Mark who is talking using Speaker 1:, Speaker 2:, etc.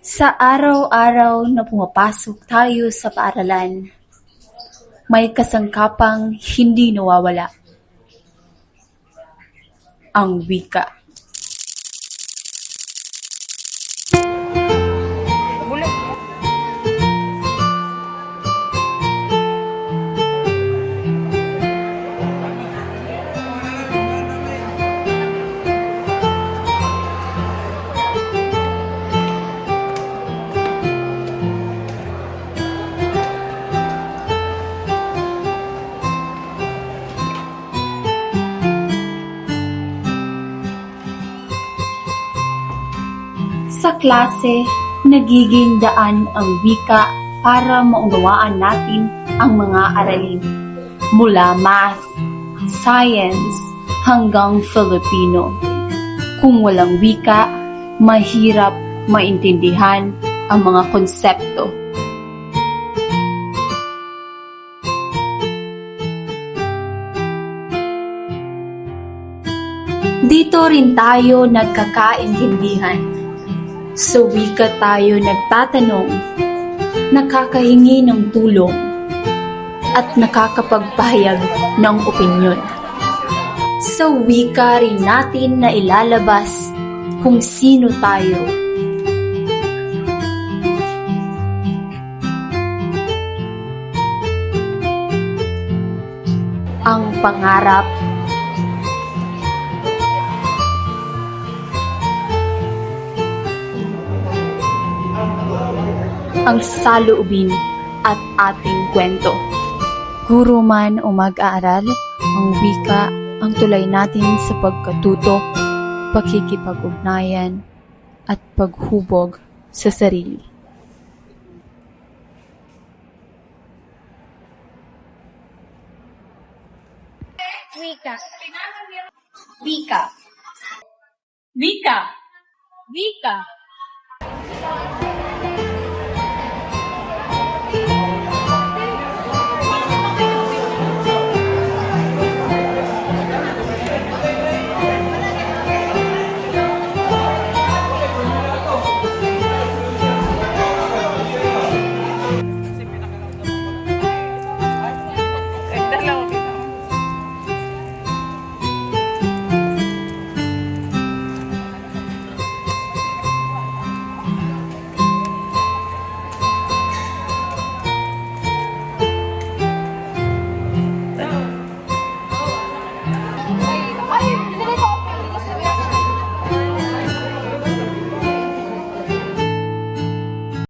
Speaker 1: Sa araw-araw na pumapasok tayo sa paaralan, may kasangkapang hindi nawawala: ang wika. Sa klase, nagiging daan ang wika para maunawaan natin ang mga aralin, mula math, science, hanggang Filipino. Kung walang wika, mahirap maintindihan ang mga konsepto. Dito rin tayo nagkakaintindihan. Sa wika tayo nagtatanong, nakakahingi ng tulong, at nakakapagpahayag ng opinyon. Sa wika rin natin na ilalabas kung sino tayo. Ang pangarap, ang saloobin at ating kwento. Guro man o mag-aaral, ang wika ang tulay natin sa pagkatuto, pakikipag-ugnayan, at paghubog sa sarili.
Speaker 2: Wika.
Speaker 1: Wika.
Speaker 2: Wika. Wika.